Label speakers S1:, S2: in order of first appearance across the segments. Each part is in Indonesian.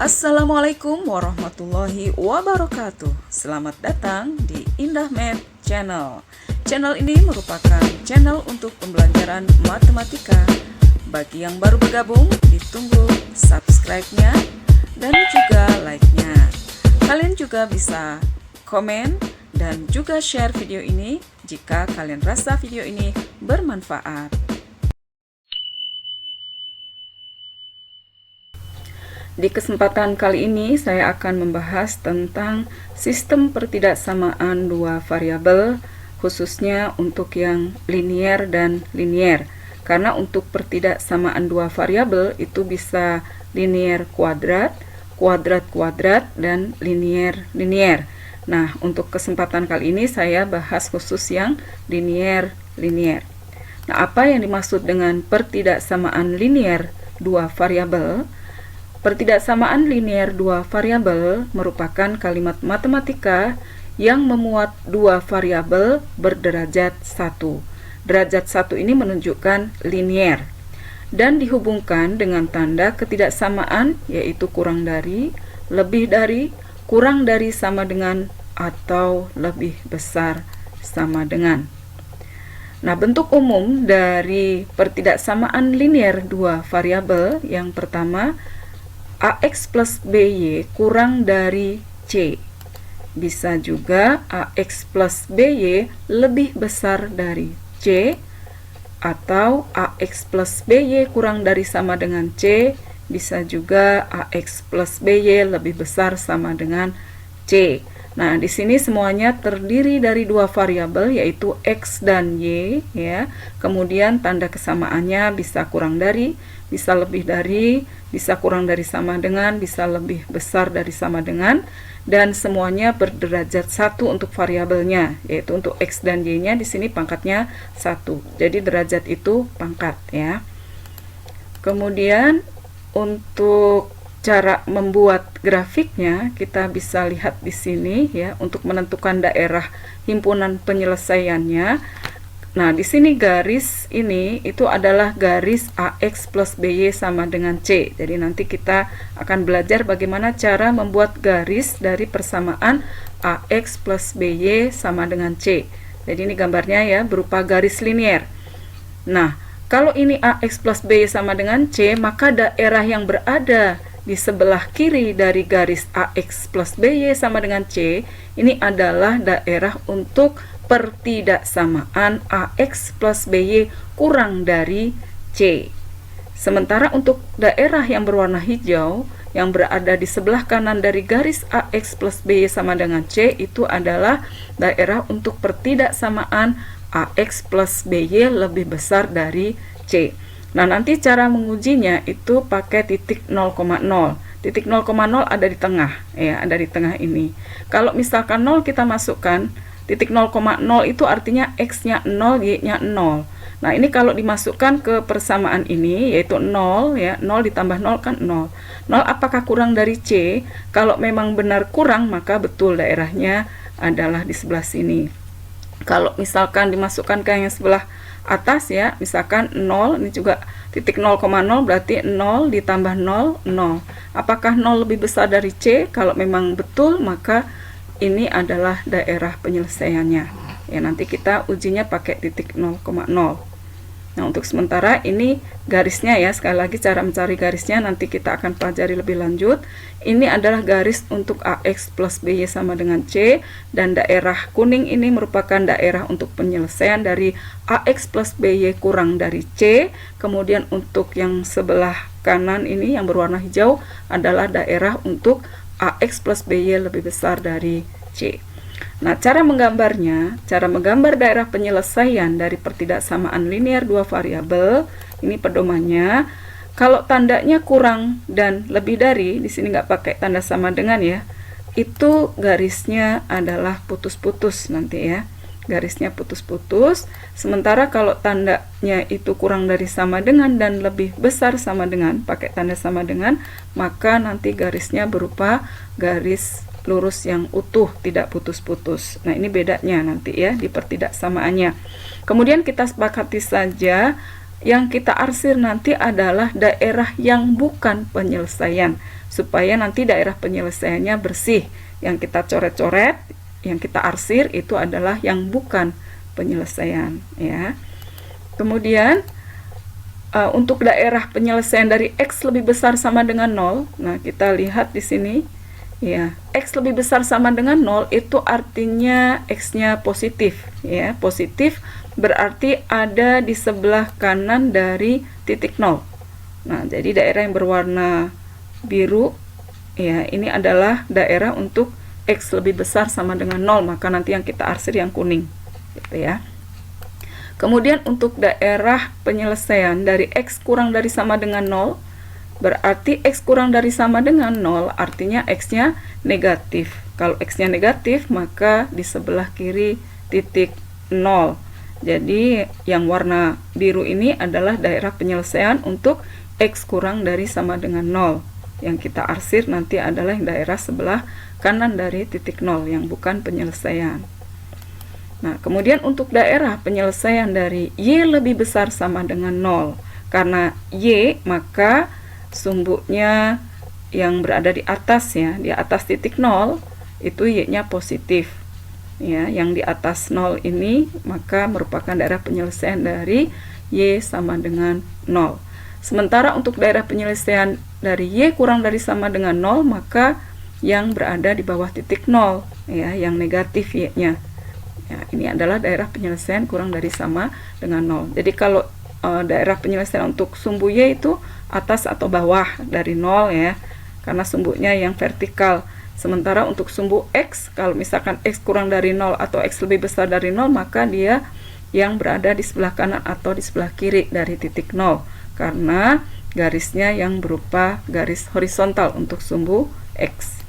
S1: Assalamualaikum warahmatullahi wabarakatuh. Selamat datang di Indah Math Channel. Channel ini merupakan channel untuk pembelajaran matematika. Bagi yang baru bergabung, ditunggu subscribe-nya dan juga like-nya. Kalian juga bisa komen dan juga share video ini jika kalian rasa video ini bermanfaat. Di kesempatan kali ini saya akan membahas tentang sistem pertidaksamaan dua variabel, khususnya untuk yang linier dan linier. Karena untuk pertidaksamaan dua variabel itu bisa linier kuadrat, kuadrat-kuadrat, dan linier-linier. Nah, untuk kesempatan kali ini saya bahas khusus yang linier-linier. Nah, apa yang dimaksud dengan pertidaksamaan linier dua variabel? Pertidaksamaan linier dua variabel merupakan kalimat matematika yang memuat dua variabel berderajat 1. Derajat 1 ini menunjukkan linier dan dihubungkan dengan tanda ketidaksamaan, yaitu kurang dari, lebih dari, kurang dari sama dengan, atau lebih besar sama dengan. Nah, bentuk umum dari pertidaksamaan linier dua variabel yang pertama, AX plus BY kurang dari C. Bisa juga AX plus BY lebih besar dari C, atau AX plus BY kurang dari sama dengan C. Bisa juga AX plus BY lebih besar sama dengan C. Nah, di sini semuanya terdiri dari dua variabel, yaitu X dan Y, ya. Kemudian tanda kesamaannya bisa kurang dari, bisa lebih dari, bisa kurang dari sama dengan, bisa lebih besar dari sama dengan, dan semuanya berderajat 1 untuk variabelnya, yaitu untuk X dan Y-nya di sini pangkatnya 1. Jadi derajat itu pangkat, ya. Kemudian untuk cara membuat grafiknya kita bisa lihat di sini, ya, untuk menentukan daerah himpunan penyelesaiannya. Nah, di sini garis ini itu adalah garis AX plus BY sama dengan C. Jadi nanti kita akan belajar bagaimana cara membuat garis dari persamaan AX plus BY sama dengan C. Jadi ini gambarnya, ya, berupa garis linier. Nah, kalau ini AX plus BY sama dengan C, maka daerah yang berada di sebelah kiri dari garis AX plus BY sama dengan C, ini adalah daerah untuk pertidaksamaan AX plus BY kurang dari C. Sementara untuk daerah yang berwarna hijau yang berada di sebelah kanan dari garis AX plus BY sama dengan C, itu adalah daerah untuk pertidaksamaan AX plus BY lebih besar dari C. Nah, nanti cara mengujinya itu pakai titik 0,0. Titik 0,0 ada di tengah, ya, ada di tengah ini. Kalau misalkan 0 kita masukkan, titik 0,0 itu artinya X-nya 0, Y-nya 0. Nah, ini kalau dimasukkan ke persamaan ini, yaitu 0, ya, 0 ditambah 0 kan 0. 0 apakah kurang dari C? Kalau memang benar kurang, maka betul daerahnya adalah di sebelah sini. Kalau misalkan dimasukkan ke yang sebelah atas, ya, misalkan 0, ini juga titik 0,0 berarti 0 ditambah 0, 0. Apakah 0 lebih besar dari C? Kalau memang betul, maka ini adalah daerah penyelesaiannya. Ya, nanti kita ujinya pakai titik 0,0. Nah, untuk sementara ini garisnya, ya, sekali lagi cara mencari garisnya nanti kita akan pelajari lebih lanjut. Ini adalah garis untuk AX plus BY sama dengan C, dan daerah kuning ini merupakan daerah untuk penyelesaian dari AX plus BY kurang dari C. Kemudian untuk yang sebelah kanan ini yang berwarna hijau adalah daerah untuk AX plus BY lebih besar dari C. Nah, cara menggambarnya, cara menggambar daerah penyelesaian dari pertidaksamaan linier dua variabel, ini pedomannya. Kalau tandanya kurang dan lebih dari, di sini nggak pakai tanda sama dengan, ya, itu garisnya adalah putus-putus nanti, ya. Garisnya putus-putus. Sementara kalau tandanya itu kurang dari sama dengan dan lebih besar sama dengan, pakai tanda sama dengan, maka nanti garisnya berupa garis lurus yang utuh, tidak putus-putus. Nah, ini bedanya nanti, ya, di pertidaksamaannya. Kemudian kita sepakati saja Yang kita arsir nanti adalah daerah yang bukan penyelesaian, supaya nanti daerah penyelesaiannya bersih. Yang kita coret-coret, yang kita arsir itu adalah yang bukan penyelesaian, ya. Kemudian untuk daerah penyelesaian dari X lebih besar sama dengan 0, nah kita lihat di sini, ya, X lebih besar sama dengan 0 itu artinya X-nya positif, ya. Positif berarti ada di sebelah kanan dari titik 0. Nah, jadi daerah yang berwarna biru, ya, ini adalah daerah untuk X lebih besar sama dengan 0, maka nanti yang kita arsir yang kuning, gitu ya. Kemudian untuk daerah penyelesaian dari X kurang dari sama dengan 0, berarti X kurang dari sama dengan 0 artinya X-nya negatif. Kalau X-nya negatif, maka di sebelah kiri titik 0. Jadi yang warna biru ini adalah daerah penyelesaian untuk X kurang dari sama dengan 0. Yang kita arsir nanti adalah yang daerah sebelah kanan dari titik 0 yang bukan penyelesaian. Nah, kemudian untuk daerah penyelesaian dari Y lebih besar sama dengan 0. Karena Y, maka sumbunya yang berada di atas, ya, di atas titik 0, itu Y-nya positif. Ya, yang di atas 0 ini maka merupakan daerah penyelesaian dari Y sama dengan 0. Sementara untuk daerah penyelesaian dari Y kurang dari sama dengan 0, maka yang berada di bawah titik 0, ya, yang negatif Y-nya. Ya, ini adalah daerah penyelesaian kurang dari sama dengan 0. Jadi kalau daerah penyelesaian untuk sumbu Y itu atas atau bawah dari 0, ya, karena sumbunya yang vertikal. Sementara untuk sumbu X, kalau misalkan X kurang dari 0 atau X lebih besar dari 0, maka dia yang berada di sebelah kanan atau di sebelah kiri dari titik 0, karena garisnya yang berupa garis horizontal untuk sumbu X.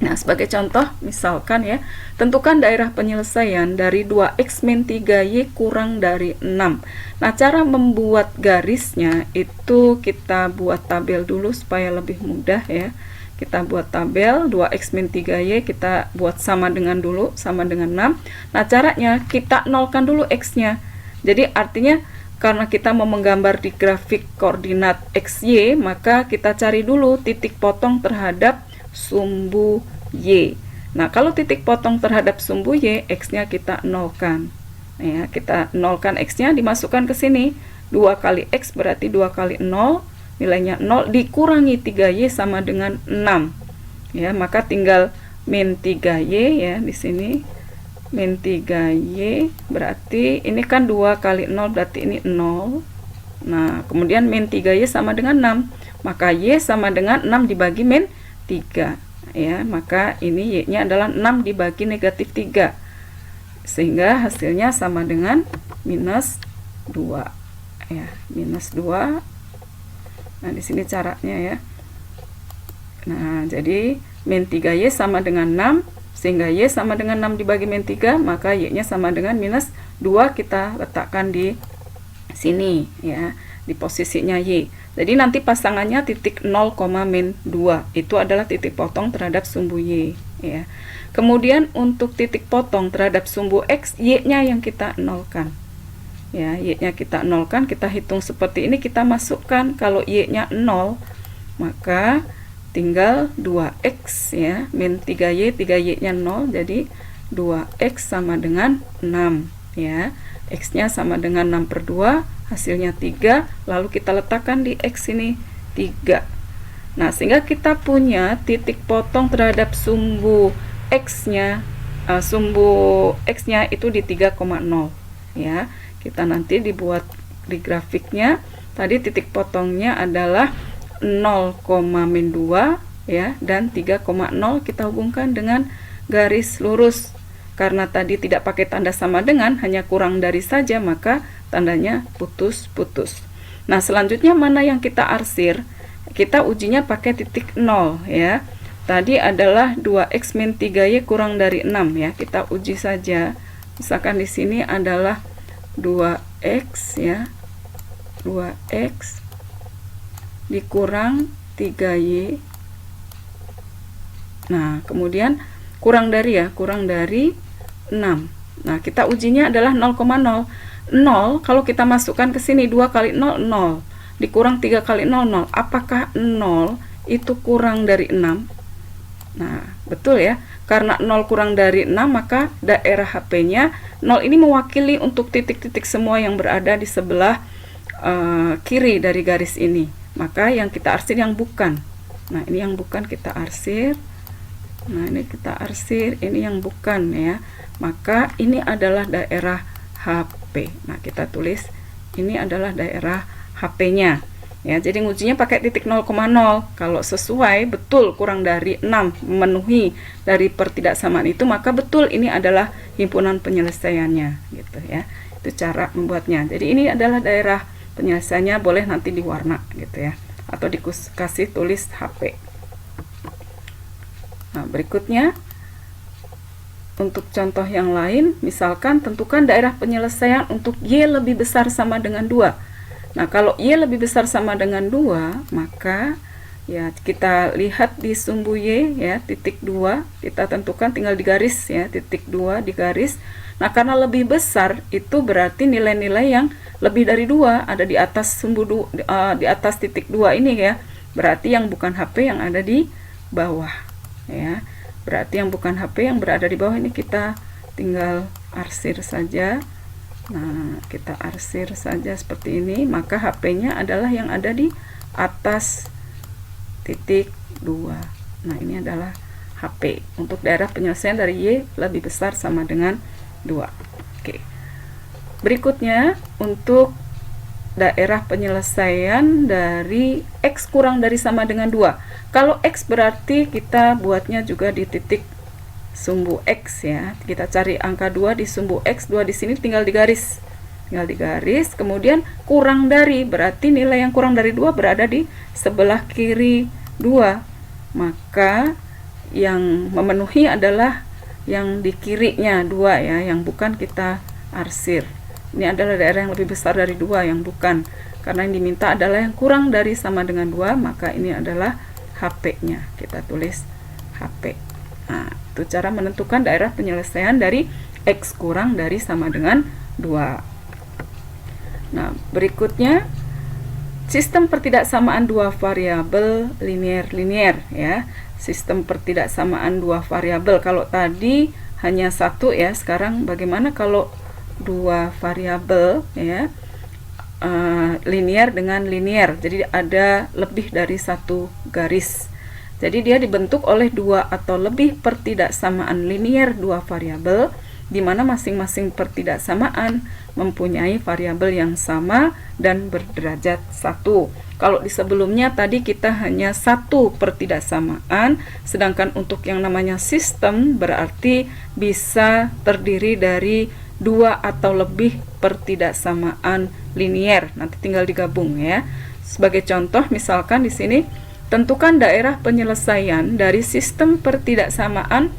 S1: Nah, sebagai contoh, misalkan, ya, tentukan daerah penyelesaian dari 2X min 3Y kurang dari 6. Nah, cara membuat garisnya itu kita buat tabel dulu supaya lebih mudah, ya. Kita buat tabel 2X min 3Y, kita buat sama dengan dulu, sama dengan 6. Nah, caranya kita nolkan dulu X-nya. Jadi artinya karena kita mau menggambar di grafik koordinat XY, maka kita cari dulu titik potong terhadap sumbu Y. Nah, kalau titik potong terhadap sumbu Y, X-nya kita nolkan. Ya, kita nolkan X-nya, dimasukkan ke sini. 2 kali X berarti 2 kali 0, nilainya 0, dikurangi 3Y sama dengan 6. Ya, maka tinggal min 3Y, ya, di sini. Min 3Y berarti ini kan 2 kali 0 berarti ini 0. Nah, kemudian min 3Y sama dengan 6. Maka Y sama dengan 6 dibagi min 3. Ya, maka ini Y-nya adalah 6 dibagi negatif 3. Sehingga hasilnya sama dengan minus 2. Ya, minus 2. Nah, di sini caranya, ya. Nah, jadi min 3Y sama dengan 6, sehingga Y sama dengan 6 dibagi min 3, maka Y-nya sama dengan minus 2, kita letakkan di sini, ya, di posisinya Y. Jadi nanti pasangannya titik 0, min 2, itu adalah titik potong terhadap sumbu Y, ya. Kemudian untuk titik potong terhadap sumbu X, Y-nya yang kita nolkan. Ya, Y-nya kita nolkan, kita hitung seperti ini, kita masukkan. Kalau Y-nya 0, maka tinggal 2X, ya, min 3Y, 3Y-nya 0, jadi 2X sama dengan 6, ya. X-nya sama dengan 6/2, hasilnya 3, lalu kita letakkan di X ini 3. Nah, sehingga kita punya titik potong terhadap sumbu X-nya, itu di 3,0, ya. Kita nanti dibuat di grafiknya, tadi titik potongnya adalah 0,-2, ya, dan 3,0 kita hubungkan dengan garis lurus. Karena tadi tidak pakai tanda sama dengan, hanya kurang dari saja, maka tandanya putus-putus. Nah, selanjutnya mana yang kita arsir? Kita ujinya pakai titik 0, ya. Tadi adalah 2X min 3Y kurang dari 6, ya. Kita uji saja. Misalkan di sini adalah 2X, ya. 2X dikurang 3Y. Nah, kemudian kurang dari 6. Nah, kita ujinya adalah 0,0. 0 kalau kita masukkan ke sini 2 kali 0, 0. Dikurang 3 kali 0, 0. Apakah 0 itu kurang dari 6? Nah, betul ya. Karena 0 kurang dari 6, maka daerah HP-nya 0 ini mewakili untuk titik-titik semua yang berada di sebelah kiri dari garis ini. Maka yang kita arsir yang bukan. Nah, ini yang bukan kita arsir. Nah, ini kita arsir, ini yang bukan ya. Maka ini adalah daerah HP. Nah, kita tulis ini adalah daerah HP-nya. Ya, jadi ngujinya pakai titik 0,0. Kalau sesuai betul kurang dari 6 memenuhi dari pertidaksamaan itu, maka betul ini adalah himpunan penyelesaiannya gitu ya. Itu cara membuatnya. Jadi ini adalah daerah penyelesaiannya, boleh nanti diwarna gitu ya, atau dikasih tulis HP. Nah, berikutnya untuk contoh yang lain, misalkan tentukan daerah penyelesaian untuk Y lebih besar sama dengan 2. Nah, kalau Y lebih besar sama dengan 2, maka ya kita lihat di sumbu Y ya, titik 2, kita tentukan tinggal digaris ya, titik 2 digaris. Nah, karena lebih besar itu berarti nilai-nilai yang lebih dari 2 ada di atas sumbu di atas titik 2 ini ya. Berarti yang bukan HP yang ada di bawah ya. Berarti yang bukan HP yang berada di bawah ini kita tinggal arsir saja. Nah, kita arsir saja seperti ini, maka HP-nya adalah yang ada di atas titik 2. Nah, ini adalah HP untuk daerah penyelesaian dari Y lebih besar sama dengan 2. Oke. Berikutnya untuk daerah penyelesaian dari X kurang dari sama dengan 2. Kalau X berarti kita buatnya juga di titik sumbu X ya. Kita cari angka 2 di sumbu X, 2 di sini tinggal digaris. Tinggal digaris, kemudian kurang dari, berarti nilai yang kurang dari 2 berada di sebelah kiri 2. Maka yang memenuhi adalah yang di kirinya 2 ya, yang bukan kita arsir. Ini adalah daerah yang lebih besar dari 2, yang bukan. Karena yang diminta adalah yang kurang dari sama dengan 2, maka ini adalah HP-nya. Kita tulis HP. Nah, itu cara menentukan daerah penyelesaian dari X kurang dari sama dengan 2. Nah, berikutnya sistem pertidaksamaan dua variabel linear ya. Sistem pertidaksamaan dua variabel. Kalau tadi hanya satu ya, sekarang bagaimana kalau dua variabel ya, linear dengan linear. Jadi ada lebih dari satu garis. Jadi dia dibentuk oleh dua atau lebih pertidaksamaan linear dua variabel, di mana masing-masing pertidaksamaan mempunyai variabel yang sama dan berderajat 1. Kalau di sebelumnya tadi kita hanya satu pertidaksamaan, sedangkan untuk yang namanya sistem berarti bisa terdiri dari dua atau lebih pertidaksamaan linear. Nanti tinggal digabung ya. Sebagai contoh, misalkan di sini tentukan daerah penyelesaian dari sistem pertidaksamaan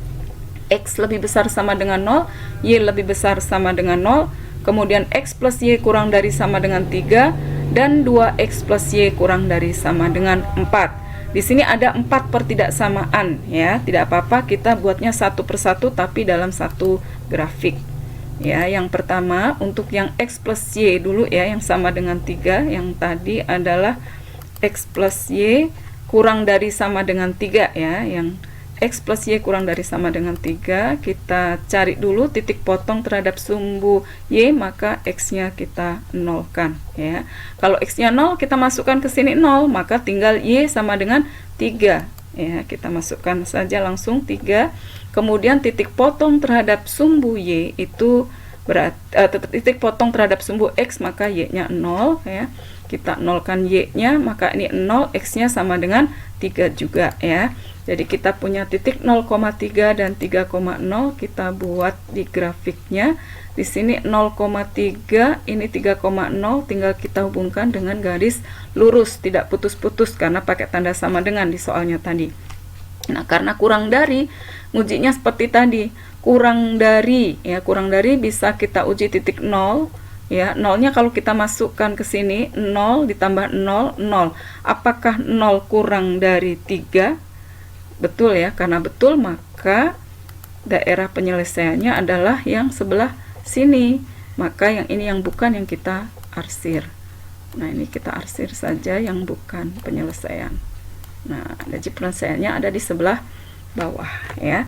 S1: X lebih besar sama dengan 0, Y lebih besar sama dengan 0, kemudian X plus Y kurang dari sama dengan 3, dan 2X plus Y kurang dari sama dengan 4. Di sini ada 4 pertidaksamaan ya, tidak apa-apa kita buatnya satu persatu tapi dalam satu grafik. Ya, yang pertama untuk yang X plus Y dulu ya, yang sama dengan 3, yang tadi adalah X plus Y kurang dari sama dengan 3 ya, yang X plus Y kurang dari sama dengan 3, kita cari dulu titik potong terhadap sumbu Y, maka X-nya kita nolkan ya. Kalau X-nya 0, kita masukkan ke sini 0, maka tinggal Y sama dengan 3 ya, kita masukkan saja langsung 3. Kemudian titik potong terhadap sumbu Y itu berarti titik potong terhadap sumbu X, maka Y-nya 0 ya. Kita nolkan Y-nya, maka ini 0, X-nya sama dengan 3 juga ya. Jadi kita punya titik 0,3 dan 3,0, kita buat di grafiknya. Di sini 0,3, ini 3,0, tinggal kita hubungkan dengan garis lurus, tidak putus-putus karena pakai tanda sama dengan di soalnya tadi. Nah, karena kurang dari, ngujinya seperti tadi, kurang dari ya, kurang dari bisa kita uji titik 0 ya. Nolnya kalau kita masukkan ke sini 0 ditambah 0, 0. Apakah 0 kurang dari 3? Betul ya, karena betul maka daerah penyelesaiannya adalah yang sebelah sini. maka yang ini yang bukan yang kita arsir. Nah, ini kita arsir saja yang bukan penyelesaian. Nah, jadi penyelesaiannya ada di sebelah bawah ya.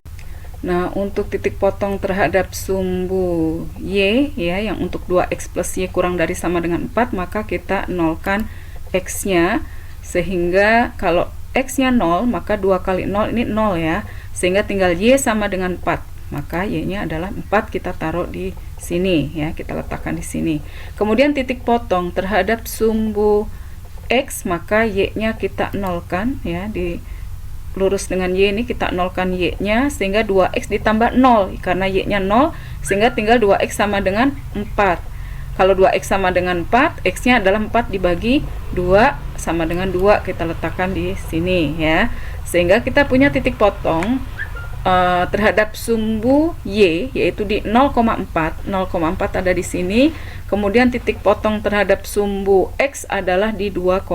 S1: Nah, untuk titik potong terhadap sumbu Y ya, yang untuk 2x plus Y kurang dari sama dengan 4, maka kita nolkan X-nya, sehingga kalau X-nya 0, maka 2 kali 0 ini 0 ya, sehingga tinggal Y sama dengan 4, maka Y-nya adalah 4, kita taruh di sini ya, kita letakkan di sini. Kemudian titik potong terhadap sumbu X, maka Y-nya kita nolkan ya, di lurus dengan Y ini kita nolkan Y-nya, sehingga 2X ditambah 0, karena Y-nya 0, sehingga tinggal 2X sama dengan 4. Kalau 2X sama dengan 4, X-nya adalah 4 dibagi 2 sama dengan 2, kita letakkan di sini ya, sehingga kita punya titik potong terhadap sumbu Y, yaitu di 0,4. 0,4 ada di sini. Kemudian titik potong terhadap sumbu X adalah di 2,0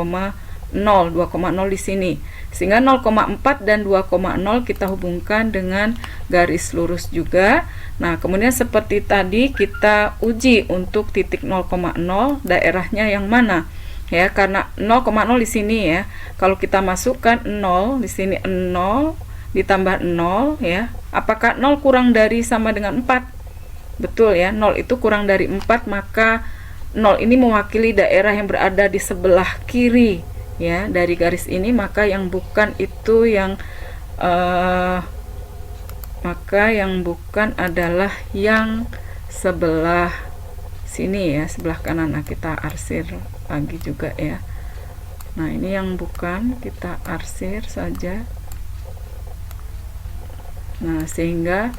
S1: di sini, sehingga 0,4 dan 2,0 kita hubungkan dengan garis lurus juga. Nah, kemudian seperti tadi kita uji untuk titik 0,0 daerahnya yang mana ya, karena 0,0 di sini ya, kalau kita masukkan 0 di sini, 0 ditambah 0 ya, apakah 0 kurang dari sama dengan 4? Betul ya, 0 itu kurang dari 4, maka 0 ini mewakili daerah yang berada di sebelah kiri ya dari garis ini, maka yang bukan itu yang maka yang bukan adalah yang sebelah sini ya, sebelah kanan. Nah, kita arsir lagi juga ya. Nah, ini yang bukan, kita arsir saja. Nah, sehingga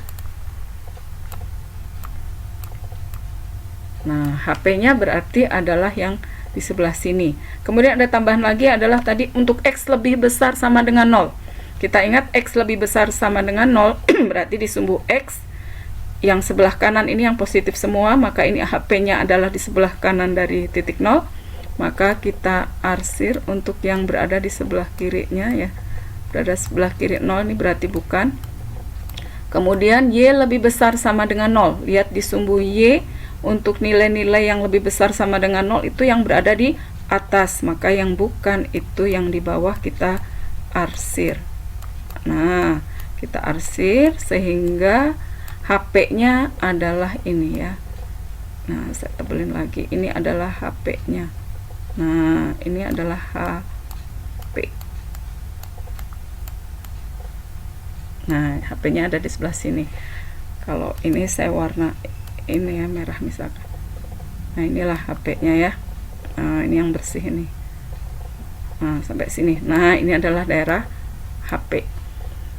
S1: HP-nya berarti adalah yang di sebelah sini. Kemudian ada tambahan lagi adalah tadi untuk X lebih besar sama dengan 0. Kita ingat X lebih besar sama dengan 0 berarti di sumbu X yang sebelah kanan ini yang positif semua, maka ini HP-nya adalah di sebelah kanan dari titik 0. Maka kita arsir untuk yang berada di sebelah kirinya ya. Berada sebelah kiri 0 ini berarti bukan. Kemudian Y lebih besar sama dengan 0. Lihat di sumbu Y, untuk nilai-nilai yang lebih besar sama dengan 0 itu yang berada di atas, maka yang bukan itu yang di bawah kita arsir. Nah, kita arsir sehingga HP-nya adalah ini ya. Nah, saya tebelin lagi. Ini adalah HP-nya. Nah, ini adalah HP. Nah, HP-nya ada di sebelah sini. Kalau ini saya warna ini ya, merah misalkan. Nah, inilah HP-nya ya. Nah, ini yang bersih ini. Nah, sampai sini. Nah, ini adalah daerah HP.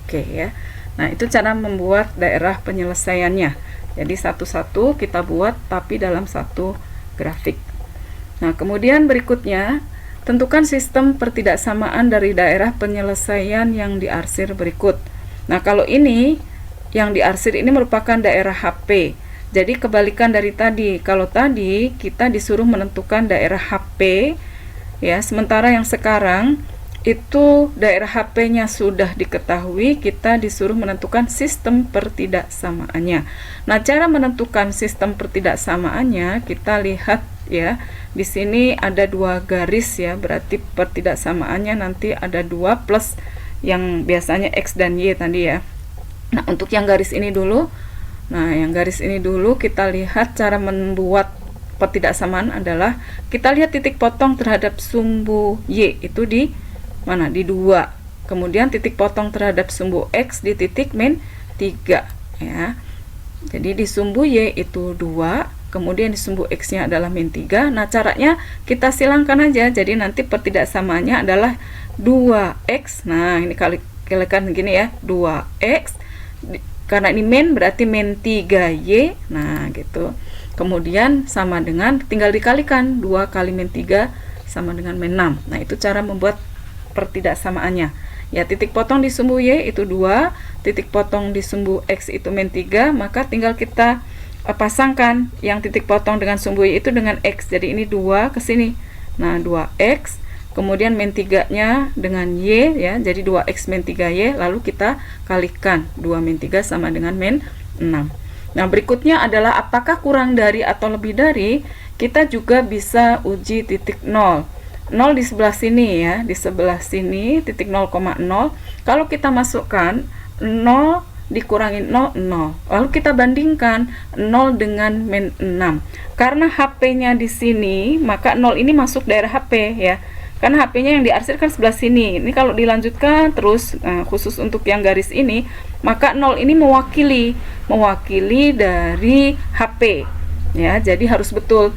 S1: Oke ya. Nah, itu cara membuat daerah penyelesaiannya. Jadi satu-satu kita buat tapi dalam satu grafik. Nah, kemudian berikutnya tentukan sistem pertidaksamaan dari daerah penyelesaian yang diarsir berikut. Nah, kalau ini yang diarsir ini merupakan daerah HP. Jadi kebalikan dari tadi. Kalau tadi kita disuruh menentukan daerah HP ya, sementara yang sekarang itu daerah HP-nya sudah diketahui, kita disuruh menentukan sistem pertidaksamaannya. Nah, cara menentukan sistem pertidaksamaannya kita lihat ya. Di sini ada 2 garis ya, berarti pertidaksamaannya nanti ada 2 plus yang biasanya X dan Y tadi ya. Nah, untuk yang garis ini dulu. Nah, yang garis ini dulu kita lihat cara membuat pertidaksamaan adalah kita lihat titik potong terhadap sumbu Y itu di mana? Di 2. Kemudian titik potong terhadap sumbu X di titik min 3 ya. Jadi di sumbu Y itu 2, kemudian di sumbu X-nya adalah min 3. Nah, caranya kita silangkan aja. Jadi nanti pertidaksamaannya adalah 2X. Nah, ini kalikan begini ya, 2X. Karena ini min berarti min 3Y. Nah, gitu. Kemudian sama dengan, tinggal dikalikan 2 kali min 3 sama dengan min 6. Nah, itu cara membuat pertidaksamaannya. Ya, titik potong di sumbu Y itu 2, titik potong di sumbu X itu min 3, maka tinggal kita pasangkan yang titik potong dengan sumbu Y itu dengan X. Jadi ini 2 ke sini. Nah, 2X, kemudian min 3-nya dengan Y ya. Jadi 2X min 3Y, lalu kita kalikan 2 min 3 sama dengan min 6. Nah, berikutnya adalah apakah kurang dari atau lebih dari. Kita juga bisa uji titik 0. 0 di sebelah sini ya, di sebelah sini titik 0,0. Kalau kita masukkan 0 dikurangi 0, 0. Lalu kita bandingkan 0 dengan min 6. Karena HP-nya di sini, maka 0 ini masuk daerah HP ya. Karena HP-nya yang diarsir kan sebelah sini. Ini kalau dilanjutkan terus, khusus untuk yang garis ini, maka 0 ini mewakili dari HP ya. Jadi harus betul.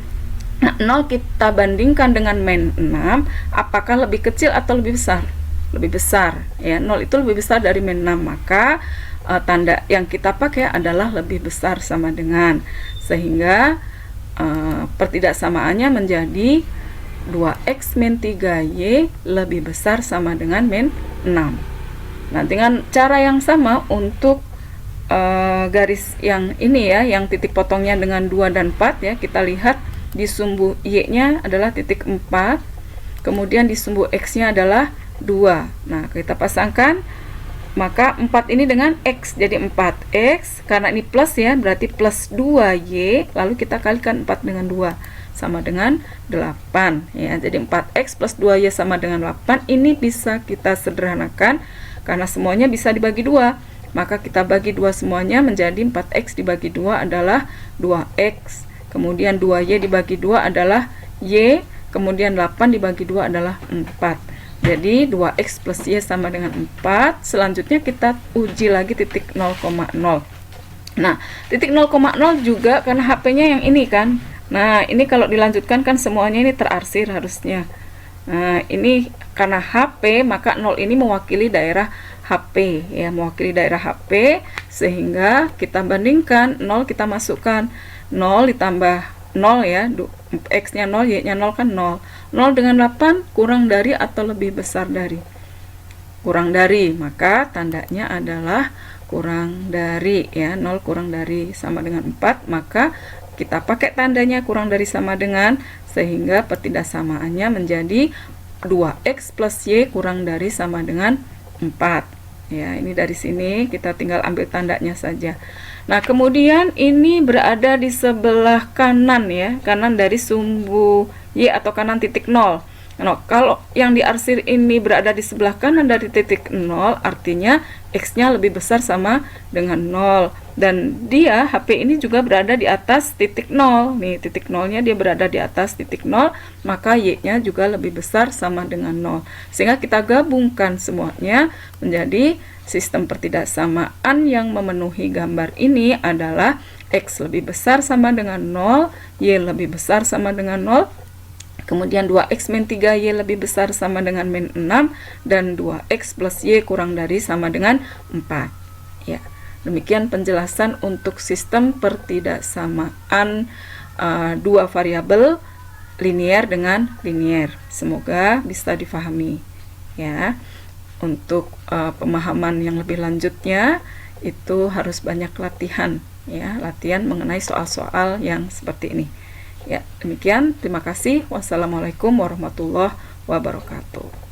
S1: Nah, 0 kita bandingkan dengan min 6, apakah lebih kecil atau lebih besar? Lebih besar ya. 0 itu lebih besar dari min 6, maka tanda yang kita pakai adalah lebih besar sama dengan, sehingga pertidaksamaannya menjadi 2x min 3y lebih besar sama dengan min 6. Nah, dengan cara yang sama untuk garis yang ini ya, yang titik potongnya dengan 2 dan 4 ya, kita lihat di sumbu y-nya adalah titik 4, kemudian di sumbu x-nya adalah 2. Nah, kita pasangkan, maka 4 ini dengan x, jadi 4x, karena ini plus ya, berarti plus 2y, lalu kita kalikan 4 dengan 2, sama dengan 8 ya. Jadi 4x plus 2y sama dengan 8. Ini bisa kita sederhanakan, karena semuanya bisa dibagi 2, maka kita bagi 2 semuanya menjadi 4x dibagi 2 adalah 2x. Kemudian 2y dibagi 2 adalah y, kemudian 8 dibagi 2 adalah 4. Jadi 2x plus y sama dengan 4. Selanjutnya kita uji lagi titik 0,0. Nah, titik 0,0 juga karena HP-nya yang ini kan. Nah, ini kalau dilanjutkan kan semuanya ini terarsir harusnya. Nah, ini karena HP, maka 0 ini mewakili daerah HP ya, mewakili daerah HP, sehingga kita bandingkan 0, kita masukkan 0 ditambah 0 ya, x-nya 0, y-nya 0 kan 0. 0 dengan 8 kurang dari atau lebih besar dari? Kurang dari, maka tandanya adalah kurang dari ya. 0 kurang dari sama dengan 4, maka kita pakai tandanya kurang dari sama dengan, sehingga pertidaksamaannya menjadi 2x plus y kurang dari sama dengan 4 ya. Ini dari sini kita tinggal ambil tandanya saja. Nah, kemudian ini berada di sebelah kanan ya, kanan dari sumbu y atau kanan titik 0. Nah, kalau yang diarsir ini berada di sebelah kanan dari titik 0, artinya x-nya lebih besar sama dengan 0. Dan dia, HP ini juga berada di atas titik 0. Nih, titik 0-nya dia berada di atas titik 0, maka y-nya juga lebih besar sama dengan 0. Sehingga kita gabungkan semuanya menjadi sistem pertidaksamaan yang memenuhi gambar ini adalah x lebih besar sama dengan 0, y lebih besar sama dengan 0, kemudian 2x min 3y lebih besar sama dengan min 6, dan 2x plus y kurang dari sama dengan 4 ya. Demikian penjelasan untuk sistem pertidaksamaan dua variabel linier dengan linier. Semoga bisa difahami ya. Untuk pemahaman yang lebih lanjutnya itu harus banyak latihan ya, latihan mengenai soal-soal yang seperti ini ya. Demikian, terima kasih. Wassalamualaikum warahmatullahi wabarakatuh.